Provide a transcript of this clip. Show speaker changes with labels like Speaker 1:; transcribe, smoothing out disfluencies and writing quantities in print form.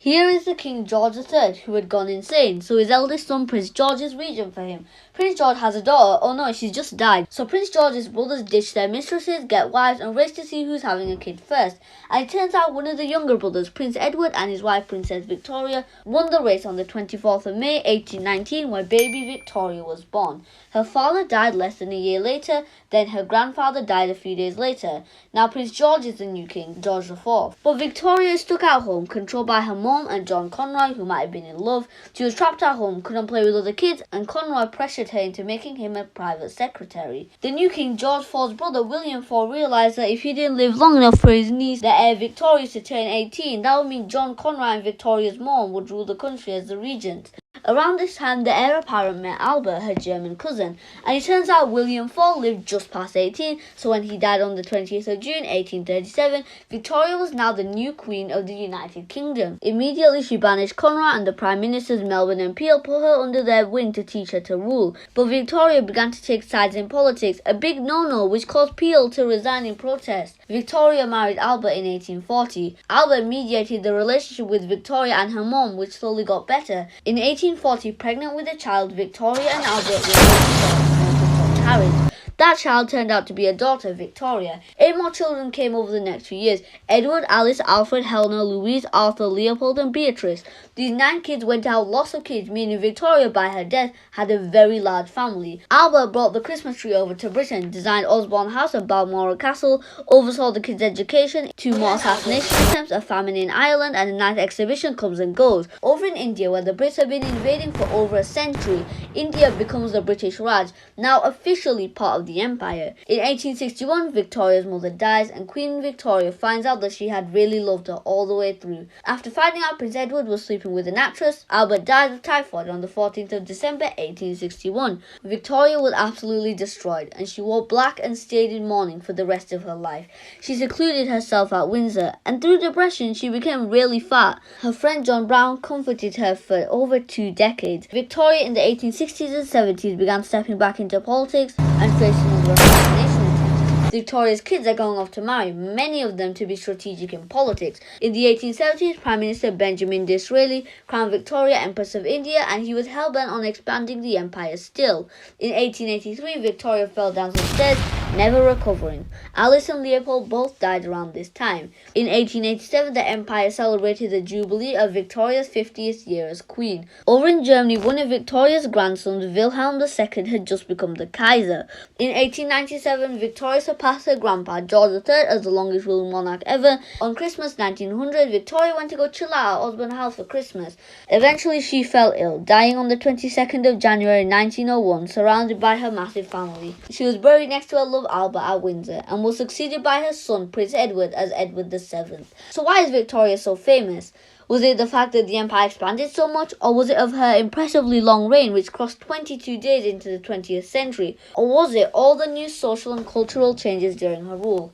Speaker 1: Here is the King George III, who had gone insane, so his eldest son Prince George is regent for him. Prince George has a daughter. Oh no, she's just died. So Prince George's brothers ditch their mistresses, get wives, and race to see who's having a kid first. And it turns out one of the younger brothers, Prince Edward, and his wife Princess Victoria, won the race on the 24th of May 1819, where baby Victoria was born. Her father died less than a year later, then her grandfather died a few days later. Now Prince George is the new king, George IV. But Victoria is stuck at home, controlled by her mom and John Conroy, who might have been in love. She was trapped at home, couldn't play with other kids, and Conroy pressured her into making him a private secretary. The new king, George IV's brother, William IV, realised that if he didn't live long enough for his niece, the heir Victoria, to turn 18, that would mean John Conroy and Victoria's mom would rule the country as the regent. Around this time, the heir apparent met Albert, her German cousin, and it turns out William IV lived just past 18, so when he died on the 20th of June 1837, Victoria was now the new queen of the United Kingdom. Immediately she banished Conrad, and the Prime Ministers Melbourne and Peel put her under their wing to teach her to rule. But Victoria began to take sides in politics, a big no-no which caused Peel to resign in protest. Victoria married Albert in 1840. Albert mediated the relationship with Victoria and her mom, which slowly got better. In 1840, pregnant with a child, Victoria and Albert were married. That child turned out to be a daughter, Victoria. 8 more children came over the next few years: Edward, Alice, Alfred, Helena, Louise, Arthur, Leopold, and Beatrice. These 9 kids went out lots of kids, meaning Victoria, by her death, had a very large family. Albert brought the Christmas tree over to Britain, designed Osborne House and Balmoral Castle, oversaw the kids' education, 2 more assassination attempts, a famine in Ireland, and a night exhibition comes and goes. Over in India, where the Brits have been invading for over a century, India becomes the British Raj, now officially part of the empire. In 1861, Victoria's mother dies, and Queen Victoria finds out that she had really loved her all the way through. After finding out Prince Edward was sleeping with an actress, Albert died of typhoid on the 14th of December 1861. Victoria was absolutely destroyed, and she wore black and stayed in mourning for the rest of her life. She secluded herself at Windsor, and through depression she became really fat. Her friend John Brown comforted her for over 2 decades. Victoria in the 1860s and 70s began stepping back into politics and facing another assassination attempt. Victoria's kids are going off to marry, many of them to be strategic in politics. In the 1870s, Prime Minister Benjamin Disraeli crowned Victoria Empress of India, and he was hell-bent on expanding the empire still. In 1883, Victoria fell down some stairs, never recovering. Alice and Leopold both died around this time. In 1887, the empire celebrated the jubilee of Victoria's 50th year as queen. Over in Germany, one of Victoria's grandsons, Wilhelm II, had just become the Kaiser. In 1897, Victoria surpassed her grandpa, George III, as the longest ruling monarch ever. On Christmas 1900, Victoria went to go chill out at Osborne House for Christmas. Eventually, she fell ill, dying on the 22nd of January 1901, surrounded by her massive family. She was buried next to her love Albert at Windsor, and was succeeded by her son Prince Edward as Edward VII. So why is Victoria so famous? Was it the fact that the empire expanded so much, or was it of her impressively long reign which crossed 22 days into the 20th century, or was it all the new social and cultural changes during her rule?